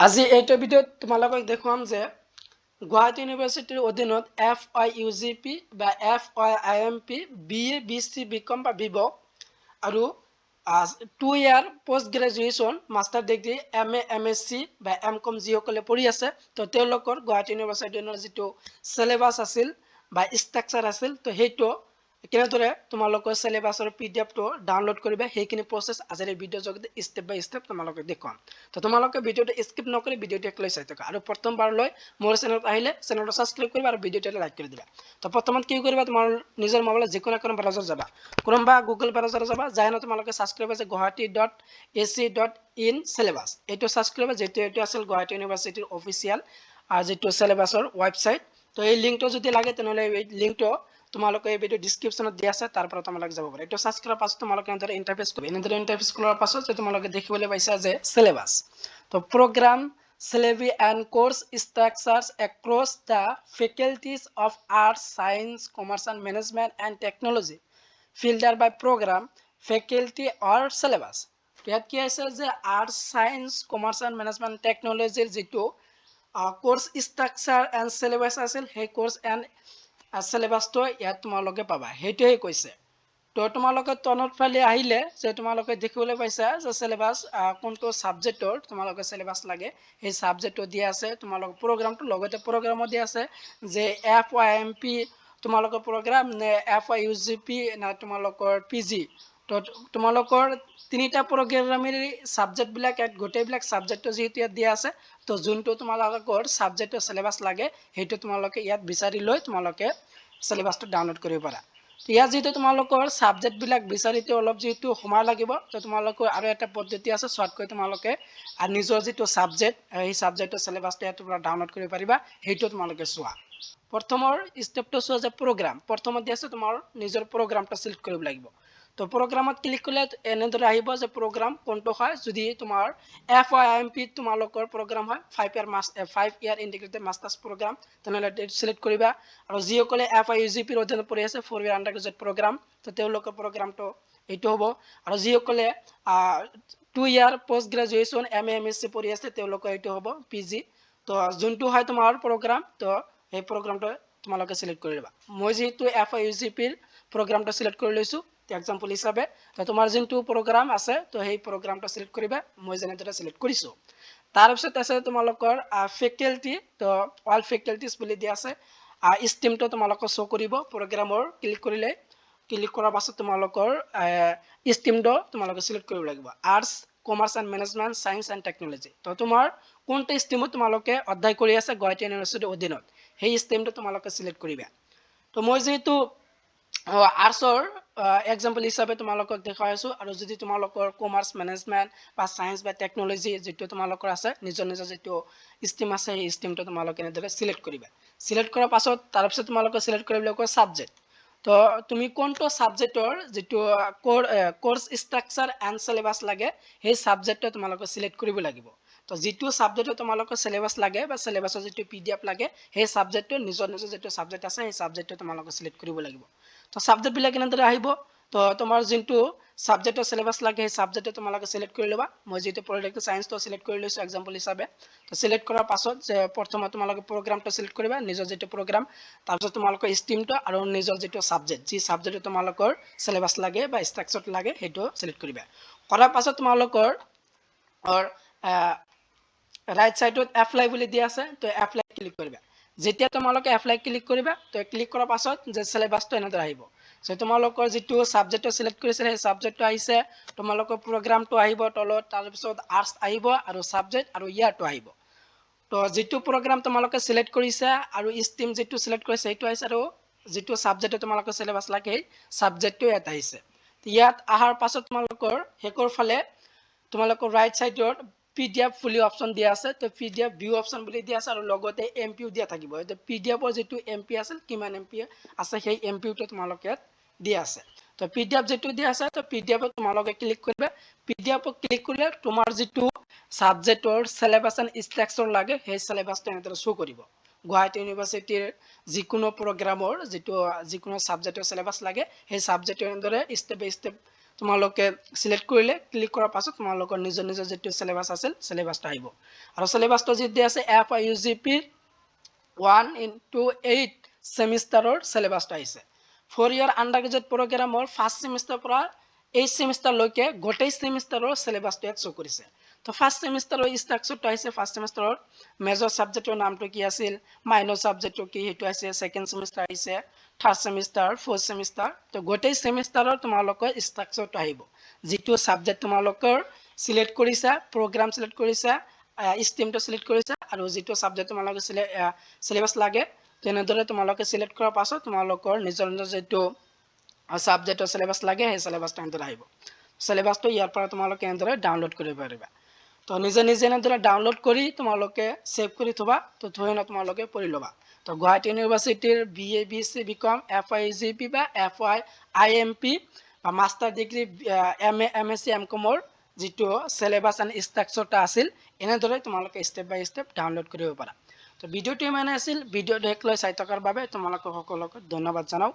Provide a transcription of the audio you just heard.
আজি এইটো ভিডিঅ'ত তোমালোকক দেখুৱাম যে গুৱাহাটী ইউনিভাৰ্চিটিৰ অধীনত FYUGP বা FYIMP BA BC BCom বা BVOC আৰু 2 ইয়াৰ post graduation master degree MA MSc বা MCom যিসকলে পঢ়ি আছে তো তেওঁলোকৰ গুৱাহাটী ইউনিভাৰ্চিটিৰ যিটো চিলেবাছ আছিল বা ষ্ট্ৰাকচাৰ আছিল তো সেইটো কেনেদৰে তোমালোকৰ চিলেবাছৰ পিডিএফটো ডাউনলোড কৰিবা সেইখিনি প্ৰচেছ আজিৰ ভিডিঅ' জৰিয়তে ষ্টেপ বাই ষ্টেপ তোমালোকক দেখুৱাম তো তোমালোকে ভিডিঅ'টো স্কিপ নকৰি ভিডিঅ'টো একলৈ চাই থাকা আৰু প্ৰথমবাৰলৈ মোৰ চেনেলত আহিলে চেনেলটো সাবস্ক্ৰাইব কৰিবা আৰু ভিডিঅ'টো লাইক কৰি দিবা তো প্ৰথমত কি কৰিবা তোমাৰ নিজৰ মোবাইলত যিকোনো এখন ব্ৰাউজাৰ যাবা কোনোবা গুগল ব্ৰাউজাৰ যাবা যাই না তোমালোকে সাৰ্চ কৰিবা যে guwahati.ac.in syllabus এইটো সাৰ্চ কৰিবা যেটো এইটো আছিল গুৱাহাটী ইউনিভাৰ্চিটিৰ অফিচিয়েল যেটো চিলেবাছৰ ৱেবসাইট তো এই লিংকটো যদি লাগে তেনেহলে এই লিংকটো তোমালোকে এই ভিডিও ডেসক্ৰিপশনত দিয়া আছে তাৰ পৰা তোমালোকে যাব পাৰা এইটো সাৰ্চ কৰাৰ পাছত তোমালোকে এনেদৰে ইন্টাৰফেস কৰিবা এনেদৰে ইন্টাৰফেস কৰাৰ পাছত যে তোমালোকে দেখিবলৈ পাইছা যে চিলেবাছ তো program syllabi and course structures across the faculties of arts science commerce and management and technology filter by program faculty or syllabus ইয়াত কি আছে যে arts science commerce and management technology যেটো course structure and syllabus আছিল সেই course and syllabusটো ইয়াত তোমালোকে পাবা হেইটোই কৈছে তো তোমালোকে তনত ফালে আহিলে যে তোমালোকে দেখিবলৈ পাইছা যে সিলেবাস কোনটো সাবজেক্টৰ তোমালোকে সিলেবাস লাগে এই সাবজেক্টটো দিয়া আছে তোমালোক প্ৰগ্ৰামটো লগতে প্ৰগ্ৰামো দিয়া আছে যে FYMP তোমালোকৰ প্ৰগ্ৰাম নে FYUGP না তোমালোকৰ PG তো তোমালোকৰ তিনিটা প্ৰগ্ৰামেৰ সাবজেক্ট বিলাক গোটেইবিলাক সাবজেক্টটো যেহেতু ইয়াত দিয়া আছে তো যোনটো তোমালোকৰ সাবজেক্টৰ সিলেবাস লাগে হেইটো তোমালোকে ইয়াত বিচাৰি লৈ তোমালোকে সিলেবাসটো ডাউনলোড কৰিব পাৰা ইয়াত যেহেতু তোমালোকৰ সাবজেক্ট বিলাক বিচাৰিতে অলপ যেহেতু সময় লাগিব তো তোমালোকৰ আৰু এটা পদ্ধতি আছে শৰ্টকৈ তোমালোকে নিজৰ যেটো সাবজেক্ট এই সাবজেক্টৰ সিলেবাসটো ইয়াত তোমৰা ডাউনলোড কৰিব পাৰিবা হেইটো তোমালোকে চোৱা প্ৰথমৰ স্টেপটো চোৱা যে প্ৰগ্ৰাম প্ৰথমত দিয়া আছে তোমাৰ নিজৰ প্ৰগ্ৰামটো সিলেক্ট কৰিব লাগিব তো প্ৰগ্ৰামত ক্লিক কৰিলে এনেদৰে আহিব যে প্ৰগ্ৰাম কোনটো হয় যদি তোমাৰ FYIMP তোমালোকৰ প্ৰগ্ৰাম হয় 5 ইয়াৰ ইন্টিগ্ৰেটেড মাষ্টাৰ্ছ প্ৰগ্ৰাম তেনেহলে সিলেক্ট কৰিবা আৰু যিসকলে FYUGP ৰ অধীনত পঢ়ি আছে 4 ইয়াৰ আন্ডাৰগ্ৰেজুৱেট প্ৰগ্ৰাম তো তেওঁলোকৰ প্ৰগ্ৰামটো এইটো হ'ব আৰু যিসকলে 2 ইয়াৰ পোষ্ট গ্ৰেজুৱেশ্যন MA MSc পঢ়ি আছে তেওঁলোকৰ এইটো হ'ব PG তো যোনটো হয় তোমাৰ প্ৰগ্ৰাম তো এই প্ৰগ্ৰামটো তোমালোকে সিলেক্ট কৰি লবা মই যেহেতু FYUGP ৰ প্ৰগ্ৰামটো সিলেক্ট কৰি লৈছো এক্সাম্পল হিচাপে তো তোমাৰ যোনটো প্ৰগ্ৰাম আছে তো সেই প্ৰগ্ৰামটো সিলেক্ট কৰিবা মই যেনেদৰে সিলেক্ট কৰিছো তাৰ পিছত আছে তোমালোকৰ ফেকাল্টি তো অল ফেকাল্টিজ বুলি দিয়া আছে ষ্ট্ৰীমটো তোমালোকক শো কৰিব প্ৰগ্ৰামৰ ক্লিক কৰিলে ক্লিক কৰাৰ পাছত তোমালোকৰ ষ্ট্ৰীমটো তোমালোকে সিলেক্ট কৰিব লাগিব arts commerce and management science and technology তো তোমাৰ কোনটো ষ্ট্ৰীমত তোমালোকে অধ্যয়ন কৰি আছে গুৱাহাটী ইউনিভাৰ্চিটিৰ অধীনত সেই ষ্ট্ৰীমটো তোমালোকে সিলেক্ট কৰিবা তো মই যেহেতু আৰ্টছৰ এক্সাম্পল হিচাপে তোমালোকক দেখাই আছো আৰু যদি তোমালোকৰ কমাৰ্চ মেনেজমেন্ট বা সায়েন্স বা টেকনলজি যেটো তোমালোকৰ আছে নিজৰ নিজৰ যেটো ষ্ট্ৰীম আছে এই ষ্ট্ৰীমটো তোমালোকে এনেদৰে সিলেক্ট কৰিবা সিলেক্ট কৰাৰ পাছত তাৰ পিছত তোমালোকে সিলেক্ট কৰিব লাগিব সাবজেক্ট তো তুমি কোনটো সাবজেক্টৰ যেটো কোৰ্স স্ট্ৰাকচাৰ এন্ড সিলেবাস লাগে সেই সাবজেক্টটো তোমালোকে সিলেক্ট কৰিব লাগিব তো যেটো সাবজেক্টৰ তোমালোকৰ সিলেবাস লাগে বা সিলেবাসৰ যেটো পিডিএফ লাগে সেই সাবজেক্টটো নিজৰ নিজৰ যেটো সাবজেক্ট আছে সেই সাবজেক্টটো তোমালোকে সিলেক্ট কৰিব লাগিব তো সাবজেক্ট বিলাক এনেদৰে আহিব তো তোমাৰ যেটো সাবজেক্টৰ সিলেবাস লাগে সেই সাবজেক্টটো তোমালোকে সিলেক্ট কৰি লবা মই যেটো পলিটিকেল সায়েন্সটো সিলেক্ট কৰি লৈছো এক্সাম্পল হিচাপে তো সিলেক্ট কৰাৰ পাছত যে প্ৰথমে তোমালোকে প্ৰগ্ৰামটো সিলেক্ট কৰিবা নিজৰ যেটো প্ৰগ্ৰাম তাৰপিছত তোমালোকৰ ষ্ট্ৰীমটো আৰু নিজৰ যেটো সাবজেক্ট যি সাবজেক্টটো তোমালোকৰ সিলেবাস লাগে বা স্ট্ৰাকচাৰ লাগে হেটো সিলেক্ট কৰিবা কৰাৰ পাছত তোমালোকৰ ৰাইট সাইডত এপ্লাই বুলি দিয়া আছে তো এপ্লাই ক্লিক কৰিবা যেতিয়া তোমালোকে এপ্লাই ক্লিক কৰিবা তো ক্লিক কৰাৰ পাছত যে সিলেবাসটো এনেদৰে আহিব সো তোমালোকৰ যেটো সাবজেক্টটো সিলেক্ট কৰিছে সেই সাবজেক্টটো আহিছে তোমালোকৰ প্ৰগ্ৰামটো আহিব তলত তাৰ পিছত আৰ্টস আহিব আৰু সাবজেক্ট আৰু ইয়াৰটো আহিব তো যেটো প্ৰগ্ৰাম তোমালোকে সিলেক্ট কৰিছে আৰু ষ্ট্ৰীম যেটো সিলেক্ট কৰিছে সেইটো আহিছে আৰু যেটো সাবজেক্টটো তোমালোকৰ সিলেবাস লাগে সাবজেক্টটো ইয়াত আহিছে ইয়াত আহাৰ পাছত তোমালোকৰ হেকৰ ফালে তোমালোকৰ ৰাইট সাইডত PDF ফুলি অপশন দিয়া আছে তো PDF ভিউ অপশন বুলি দিয়া আছে আৰু লগতে MPও দিয়া থাকিব তো PDF ৰ যেটো MP আছে কিমান MP আছে সেই MPটো তোমালোকে দিয়া আছে তো PDF যেটো দিয়া আছে তো PDF তোমালোকে ক্লিক কৰিবা PDF ক্লিক কৰিলে তোমাৰ যেটো সাবজেক্টৰ সিলেবাস এন্ড স্ট্ৰাকচাৰ লাগে সেই সিলেবাসটো এনেদৰে শো কৰিব গুৱাহাটী ইউনিভাৰ্চিটিৰ যিকোনো প্ৰগ্ৰামৰ যেটো যিকোনো সাবজেক্টৰ সিলেবাস লাগে সেই সাবজেক্টৰ এনেদৰে স্টেপ বাই স্টেপ তোমালোকে সিলেক্ট কৰিলে ক্লিক কৰাৰ পাছত তোমালোকৰ নিজৰ নিজৰ যেটো সিলেবাস আছিল সিলেবাসটা আহিব আৰু সিলেবাসটো যি দিয়া আছে FIUGP 1 into 8 সেমিস্টাৰৰ সিলেবাসটা আহিছে 4 ইয়াৰ আন্ডাৰগ্ৰেজুৱেট প্ৰগ্ৰামৰ ফাৰ্স্ট সেমিস্টাৰ পৰা 8 সেমিস্টাৰ লৈকে গোটেই সেমিস্টাৰৰ সিলেবাসটো ইয়াত শো কৰিছে তো ফাৰ্স্ট সেমিস্টাৰৰ স্ট্ৰাকচাৰটো আহিছে ফাৰ্স্ট সেমিস্টাৰৰ মেজৰ সাবজেক্টৰ নামটো কি আছিল মাইনৰ সাবজেক্টটো কি হেতু আছে সেকেন্ড সেমিস্টাৰ আহিছে থাৰ্ড সেমিস্টাৰ ফোৰ্থ সেমিস্টাৰ তো গোটেই সেমিস্টাৰৰ তোমালোকৰ স্ট্ৰাকচাৰটো আহিব যেটো সাবজেক্ট তোমালোকৰ সিলেক্ট কৰিছা প্ৰগ্ৰাম সিলেক্ট কৰিছা স্ট্ৰীমটো সিলেক্ট কৰিছা আৰু যেটো সাবজেক্ট তোমালোকৰ সিলেবাস লাগে তেনেদৰে তোমালোকে সিলেক্ট কৰাৰ পাছত তোমালোকৰ নিজৰ নিজৰ যেটো সাবজেক্টৰ সিলেবাস লাগে সেই সিলেবাসটো এন্টাৰ আহিব সিলেবাসটো ইয়াৰ পৰা তোমালোকে এন্টাৰ ডাউনলোড কৰিব পাৰিবা তো নিজে নিজে এন্টাৰ ডাউনলোড কৰি তোমালোকে সেভ কৰি থবা তো থৈনা তোমালোকে পঢ়ি লবা তো গুৱাহাটী ইউনিভাৰ্সিটিৰ BA BC BCom FIUGP বা FIIMP বা master degree MA MSc MCom ৰ যেটো সিলেবাস এন্ড স্ট্ৰাকচাৰটা আছিল এনেদৰে তোমালোকে স্টেপ বাই স্টেপ ডাউনলোড কৰিব পাৰা তো ভিডিওটো মানে আছিল ভিডিও দেখলৈ চাই থকাৰ বাবে তোমালোকক সকলোকে ধন্যবাদ জনাও